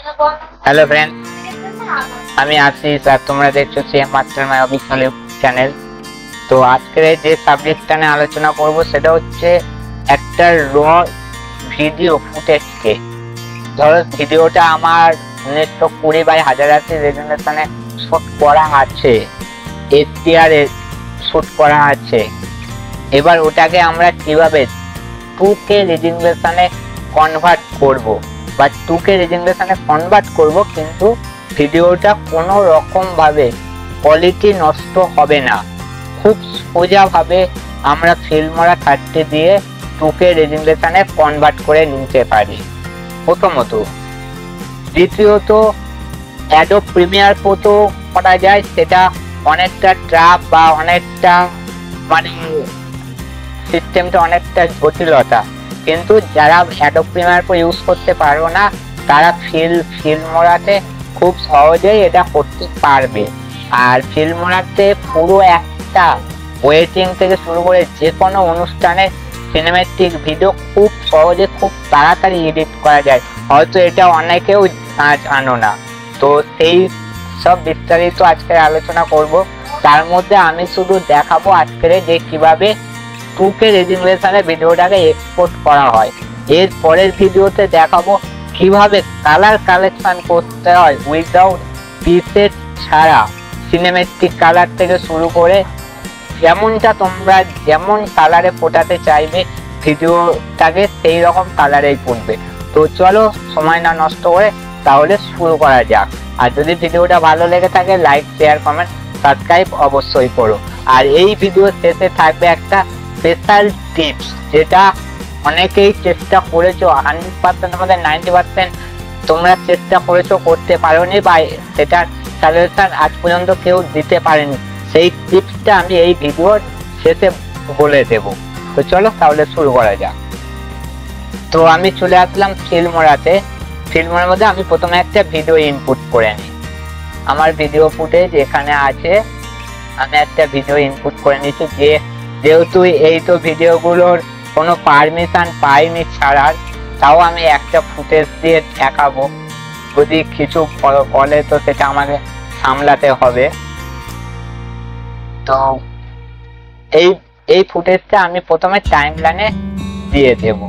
Hello friend, আমি আশিস আর তোমরা দেখছো সিএম মাস্টার মাই অফিসিয়াল চ্যানেল। তো আজকে যে সাবজেক্টটা নিয়ে আলোচনা করব সেটা হচ্ছে একটা র ভিডিও ফুটেজকে। ধরো ভিডিওটা আমার 1920x1080 রেজোলিউশনে শুট করা আছে, HDR এ শুট করা আছে। এবার ওটাকে আমরা কিভাবে 2K রেজোলিউশনে কনভার্ট করব বা 2K রেজোলিউশনে কনভার্ট করব, কিন্তু ভিডিওটা কোনো রকম ভাবে কোয়ালিটি নষ্ট হবে না। খুব সোজা ভাবে আমরা ফিল্মোরা 30 দিয়ে 2K রেজোলিউশনে কনভার্ট করে নিতে পারি প্রথমত। দ্বিতীয়ত অ্যাডোব প্রিমিয়ার প্রো করা যায়, সেটা অনেকটা ট্রাপ বা অনেকটা মানে সিস্টেমটা অনেকটা জটিলতা, কিন্তু যারা অ্যাডোব প্রিমিয়ার প্রো ইউজ করতে পারো না তারা ফিল্মোরাতে খুব সহজেই এটা করতে পারবে। আর ফিল্মোরাতে পুরো একটা ওয়েটিং থেকে শুরু করে যে কোনো অনুষ্ঠানে সিনেমেটিক ভিডিও খুব সহজে খুব তাড়াতাড়ি এডিট করা যায়। হয়তো এটা অনেকেও জানো না, তো সেই সব বিস্তারিত আজকে আলোচনা করব। তার মধ্যে আমি শুধু দেখাবো আজকের যে কিভাবে 2K রেজোলিউশনে ভিডিওটাকে এক্সপোর্ট করা হয়। এর পরের ভিডিওতে দেখাবো কিভাবে কালার কালেকশন করতে হয় উইদাউট প্রিসেট ছাড়া, সিনেমেটিক কালার থেকে শুরু করে যেমনটা তোমরা যেমন কালারে ফোটাতে চাইবে ভিডিওটাকে সেই রকম কালারেই ফুটবে। তো চলো সময় না নষ্ট করে তাহলে শুরু করা যাক। আর যদি ভিডিওটা ভালো লেগে থাকে লাইক, শেয়ার, কমেন্ট, সাবস্ক্রাইব অবশ্যই করো। আর এই ভিডিও শেষে থাকবে একটা স্পেশাল টিপস, যেটা অনেকেই চেষ্টা করেছো, 100% মধ্যে 90% তোমরা চেষ্টা করেছো করতে পারোনি বা সেটার সলিউশন আজ পর্যন্ত কেউ দিতে পারেনি। সেই টিপসটা আমি এই ভিডিওর শেষে বলে দেব। তো চলো তাহলে শুরু করা যাক। তো আমি চলে আসলাম ফিল্মোরাতে। ফিল্মোরার মধ্যে আমি প্রথমে একটা ভিডিও ইনপুট করে নিই। আমার ভিডিও ফুটেজ এখানে আছে, আমি একটা ভিডিও ইনপুট করে নিচ্ছি। যেহেতু এই তো ভিডিওগুলোর কোনো পারমিশন পাইনি ছাড়ার, তাও আমি একটা ফুটেজ দিয়ে দেখাবো। যদি কিছু বলে তো সেটা আমাকে সামলাতে হবে। তো এই ফুটেজটা আমি প্রথমে টাইমলাইনে দিয়ে দেব।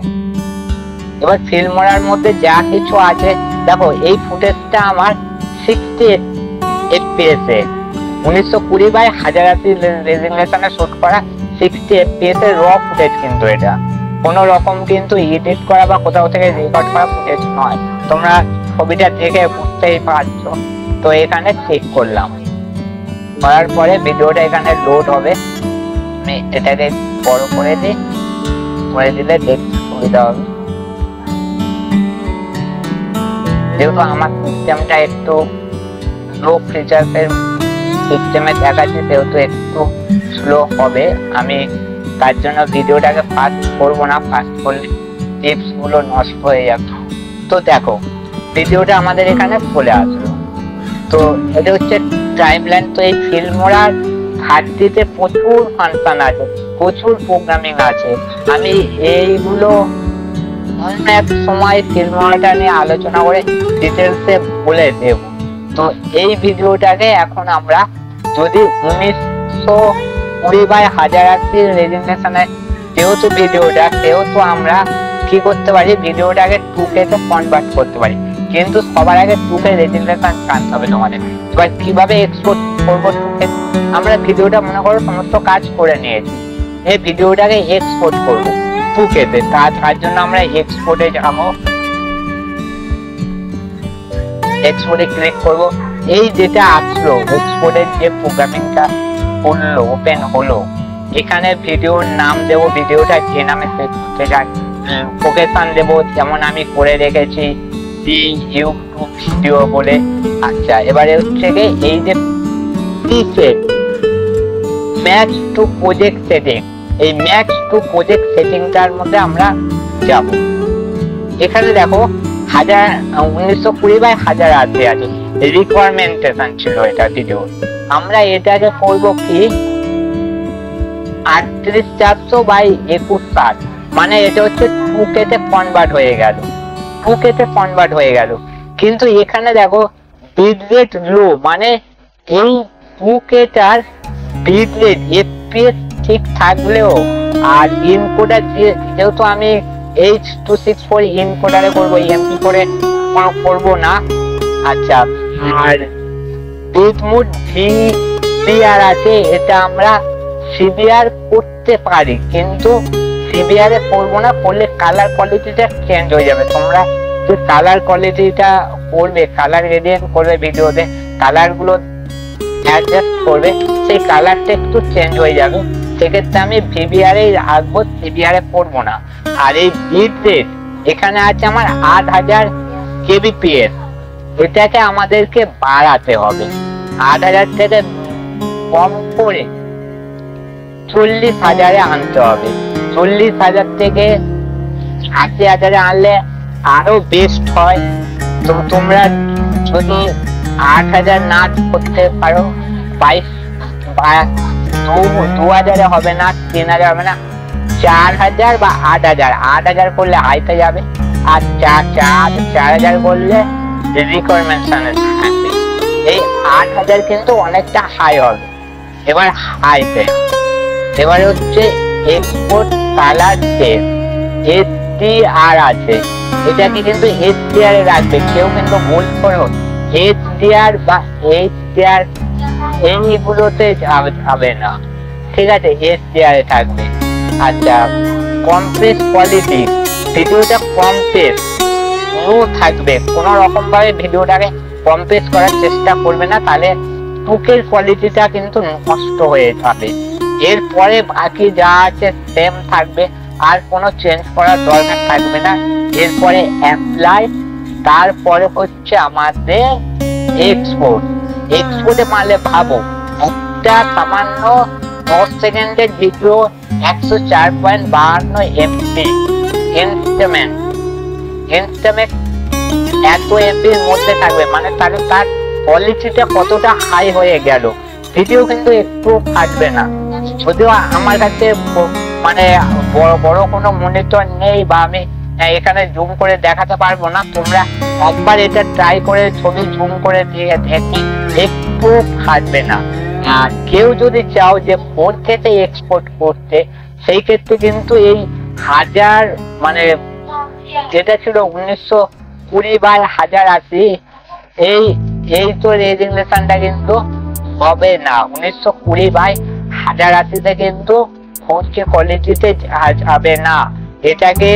এবার ফিল্মোরার মধ্যে যা কিছু আছে দেখো, এই ফুটেজটা আমার 60 FPS এ 1920x1080 রেজোলিউশনে শুট করা 60 FPS এর র ফুটেজ, কিন্তু এটা কোনো রকম কিন্তু এডিট করা বা কোথাও থেকে রেকর্ড করা ফুটেজ নয়। তোমরা ছবিটা দেখে বুঝতেই পারছো। তো এখানে চেক করলাম, করার পরে ভিডিওটা এখানে লোড হবে। আমি এটাকে বড় করে দিই, করে দিলে দেখতে সুবিধা হবে। যেহেতু আমার সিস্টেমটা একটু লো ফিচার্সের সিস্টেমে দেখাচ্ছে, সেহেতু একটু স্লো হবে। আমি তার জন্য ভিডিওটাকে ফাস্ট করবো না, ফাস্ট করলে টিপস গুলো নষ্ট হয়ে যাবে। তো দেখো ভিডিওটা আমাদের এখানে চলে আসলো। তো এটা হচ্ছে টাইমলাইন। তো এই ফিল্মোরার 30তে প্রচুর ফাংশন আছে, প্রচুর প্রোগ্রামিং আছে। আমি এইগুলো অন্য এক সময় ফিল্মোরাটা নিয়ে আলোচনা করে ডিটেলসে বলে দেব। তো এই ভিডিওটাকে এখন আমরা যদি 1920x1080 রেজোলিউশনে যেহেতু ভিডিওটা, সেহেতু আমরা কি করতে পারি, ভিডিওটাকে 2K তে কনভার্ট করতে পারি। কিন্তু সবার আগে 2K রেজোলিউশন জানতে হবে তোমাদের। এবার কিভাবে এক্সপোর্ট করবো 2K, আমরা ভিডিওটা মনে করো সমস্ত কাজ করে নিয়েছি, এই ভিডিওটাকে এক্সপোর্ট করবো 2K তে। তার জন্য আমরা এক্সপোর্টে যাবো, এক্সপোর্টে ক্লিক করবো। এই যেটা আসলো এক্সপোর্টের যে প্রোগ্রামিংটা করলো, ওপেন হলো, এখানে ভিডিওর নাম দেবো, ভিডিওটা যে নামে লোকেশন দেবো, যেমন আমি করে রেখেছি ইউটিউব ভিডিও বলে। আচ্ছা, এবারে হচ্ছে এই যে preset match to project setting, এই ম্যাচ টু প্রজেক্ট সেটিংটার মধ্যে আমরা যাব। এখানে দেখো 1920x1080 আছে, রিকোয়ারমেন্টেশন ছিল এটা ভিডিও। আমরা এটাকে করবো কি 38400x2160, মানে এটা হচ্ছে 2K তে কনভার্ট হয়ে গেল, 2K তে কনভার্ট হয়ে গেল। কিন্তু এখানে দেখো বিটরেট লো, মানে এই 2Kটার বিটরেট FPS ঠিক থাকলেও আর ইনকোডার যেহেতু আমি H.264 ইনকোডারে করবো, MP করে করবো না। আচ্ছা, আর বিটমোড VCR আছে, এটা আমরা CBR করতে পারি, কিন্তু CBR এ করবো না, করলে কালার কোয়ালিটিটা চেঞ্জ হয়ে যাবে। তোমরা যে কালার কোয়ালিটিটা করবে, কালার গ্রেডিয়েন্ট করবে ভিডিওতে, কালার গুলো অ্যাডজাস্ট করবে, সেই কালারটা একটু চেঞ্জ হয়ে যাবে। সেক্ষেত্রে আমি VBR এ রাখবো, CBR এ করবো না। আর এই বিটরেট এখানে আছে আমার 8000 kbps, এটাকে আমাদেরকে বাড়াতে হবে। 8000 থেকে কম করে 40,000 এ আনতে হবে। 40,000 থেকে 80,000 এ আনলে আরো বেস্ট হয়। তো তোমরা যদি 8,000 না করতে পারো, 2,000 এ হবে না, 3,000 হবে না, 4,000 বা 8,000। 8,000 করলে হাইতে যাবে, আর 4,000 করলে রিকোয়ারমেন্ট থাকবে। এই 8,000 কিন্তু অনেকটা হাই হবে। এবার হাইতে এবার হচ্ছে এক্সপোর্ট কালার টেস্ট, HDR আছে, এটাকে কিন্তু HDR এ রাখবে। কেউ কিন্তু ভুল করো HDR বা HDR এইগুলোতে যাবে না, ঠিক আছে, HDR এ থাকবে। আচ্ছা, কম্প্রেস কোয়ালিটি, ভিডিওটা কম্প্রেস লো থাকবে, কোন রকম ভাবে ভিডিওটাকে কম্প্রেস করার চেষ্টা করবে না, তাহলে 2K কোয়ালিটিটা কিন্তু নষ্ট হয়ে যাবে। এরপরে বাকি যা আছে সেম থাকবে, আর কোনো চেঞ্জ করার দরকার থাকবে না। এরপরে অ্যাপ্লাই, তারপরে হচ্ছে আমাদের এক্সপোর্ট। এক্সপোর্টে মারলে ভাবো একটা সামান্য 10 সেকেন্ডের ভিডিও 104.52 MB ইনস্ট্যান্ট এত MBর মধ্যে থাকবে, মানে তাহলে তার কোয়ালিটিটা কতটা হাই হয়ে গেল। ভিডিও কিন্তু একটু ফাটবে না। যদিও আমার কাছে মানে বড় কোনো মনিটর নেই, বা আমি এখানে জুম করে দেখাতে পারবো না, তোমরা একবার এটা ট্রাই করে ছবি জুম করে দিয়ে দেখি, একটু ফাটবে না। আর কেউ যদি চাও যে 4K তে এক্সপোর্ট করতে, সেই ক্ষেত্রে কিন্তু এই 1000 মানে যেটা ছিল 1920/1080, এই তো রেজুলেশনটা কিন্তু হবে না। 1920/1080 কিন্তু 4K কোয়ালিটিতে যাবে না। এটাকে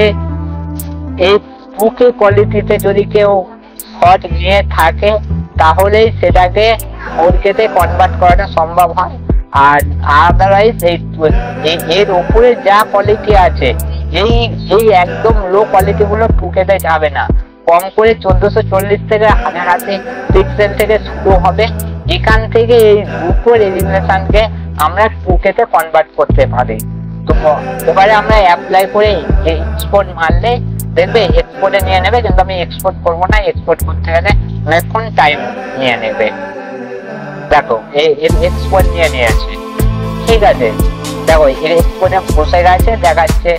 এই 2K কোয়ালিটিতে যদি কেউ শট নিয়ে থাকে, তাহলেই সেটাকে 4K তে কনভার্ট করাটা সম্ভব হয়। আর আদারওয়াইজ এর উপরে যা কোয়ালিটি আছে, এই একদম লো কোয়ালিটি গুলো 2K তে যাবে না। কম করে 1440 থেকে 1080 পিক্সেল থেকে শুরু হবে। এখান থেকে এই দুটো রেজুলেশনকে আমরা 2K তে কনভার্ট করতে পারি। তো এবারে আমরা অ্যাপ্লাই করে এক্সপোর্ট মারলে দেখবে এক্সপোর্টে নিয়ে নেবে, কিন্তু আমি এক্সপোর্ট করবো না। এক্সপোর্ট করতে গেলে অনেকক্ষণ টাইম নিয়ে নেবে। দেখো এক্সপোর্ট নিয়ে নিয়েছে, ঠিক আছে। দেখো এক্সপোর্টে বসে গেছে, দেখাচ্ছে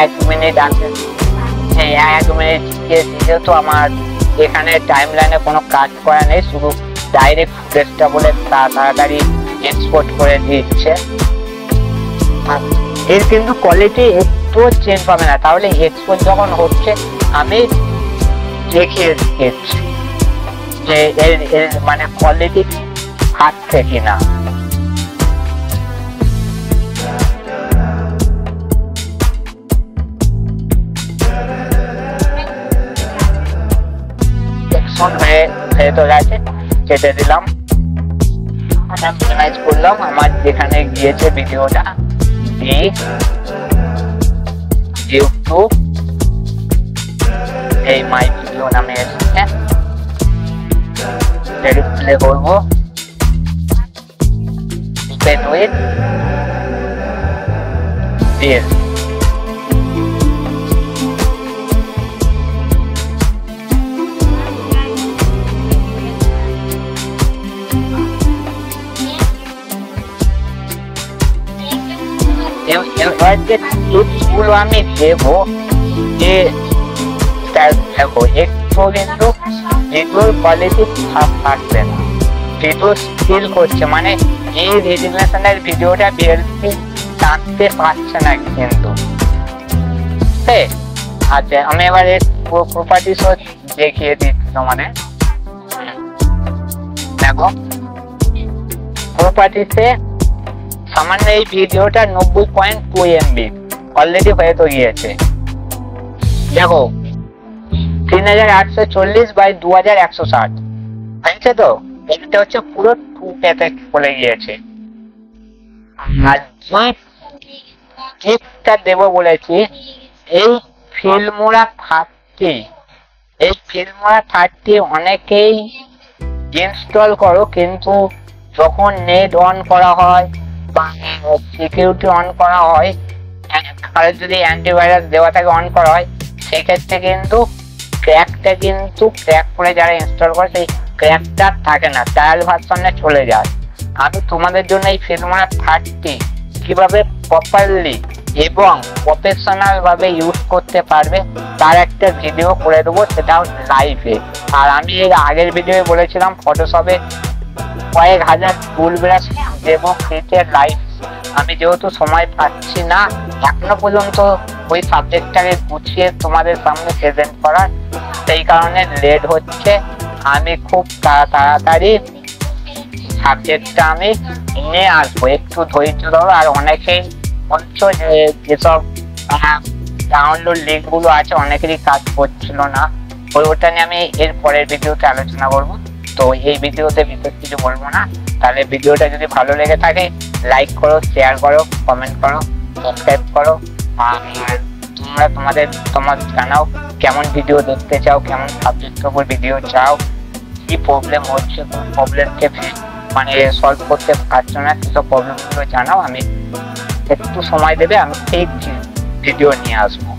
1 মিনিট আছে। এই 1 মিনিট যেহেতু আমার এখানে টাইম লাইনে কোনো কাজ করা নেই, শুধু ডাইরেক্ট ফুটেজটা বলে তাড়াতাড়ি এক্সপোর্ট করে দিচ্ছে। এর কিন্তু কোয়ালিটি একটু চেঞ্জ পাবে না। তাহলে এক্সপোর্ট যখন হচ্ছে আমি দেখিয়ে দিচ্ছি যে এর মানে কোয়ালিটি থাকছে কিনা। কেটে দিলাম, করলাম। আমার যেখানে গিয়েছে ভিডিওটা ইউটিউব, এই মাই ভিডিও নামে এসেছে, প্লে করবো। Spend with this. এবার যে টিপসগুলো আমি দেবো, যে দেখো একটু কিন্তু ভিডিওর কোয়ালিটি থাকবে না, ভিডিও স্টিল করছে, মানে এই রেজুলেশনের ভিডিওটা VLC টানতে পারছে না কিন্তু। আচ্ছা আমি এবারে প্রপার্টিস দেখিয়ে দিচ্ছি তোমাদের। দেখো প্রপার্টিসে সামান্য এই ভিডিওটা 90.2 MB অলরেডি হয়ে তো গিয়েছে। দেখো 3840/2160 হয়েছে তো, এটা হচ্ছে পুরো 2K চলে গিয়েছে। আর টিপটা দেবো বলেছি, এই ফিল্মোরা 30, এই ফিল্মোরা 30 অনেকেই ইনস্টল করো, কিন্তু যখন নেট অন করা হয় বা সিকিউরিটি অন করা হয়, আর যদি অ্যান্টিভাইরাস দেওয়া থাকে অন করা হয়, সেক্ষেত্রে কিন্তু ক্র্যাক করে যারা ইনস্টল করে সেই ক্র্যাকটা থাকে না, ট্রায়াল ভার্সনে চলে যায়। আমি তোমাদের জন্য এই ফিল্মোরা 30 কিভাবে প্রপারলি এবং প্রফেশনাল ভাবে ইউজ করতে পারবে তার একটা ভিডিও করে দেবো, সেটাও লাইভে। আর আমি এর আগের ভিডিওয়ে বলেছিলাম ফটোশপে কয়েক হাজার টুল ব্রাশ দেবো ফ্রিতে লাইভ। আমি যেহেতু সময় পাচ্ছি না এখনো পর্যন্ত ওই সাবজেক্টটাকে গুছিয়ে তোমাদের সামনে প্রেজেন্ট করার, সেই কারণে লেট হচ্ছে। আমি খুব তাড়াতাড়ি সাবজেক্টটা আমি নিয়ে আসবো, একটু ধৈর্য ধরো। আর অনেকেই বলছো যে যেসব ডাউনলোড লিঙ্ক গুলো আছে অনেকেরই কাজ করছিল না, ওটা নিয়ে আমি এর পরের ভিডিওতে আলোচনা করবো। তো এই ভিডিওতে বিশেষ কিছু বলবো না। তাহলে ভিডিওটা যদি ভালো লেগে থাকে লাইক করো, শেয়ার করো, কমেন্ট করো, সাবস্ক্রাইব করো। আর তোমরা তোমার জানাও কেমন ভিডিও দেখতে চাও, কেমন সাবজেক্টের উপর ভিডিও চাও, কি প্রবলেম হচ্ছে, কোন প্রবলেমকে মানে সলভ করতে পারছো না, সেসব প্রবলেমগুলো জানাও। আমি একটু সময় দেবে, আমি ঠিক ভিডিও নিয়ে আসবো।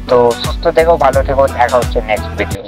তো সুস্থ থেকো, ভালো থেকো, দেখা হচ্ছে নেক্সট ভিডিও।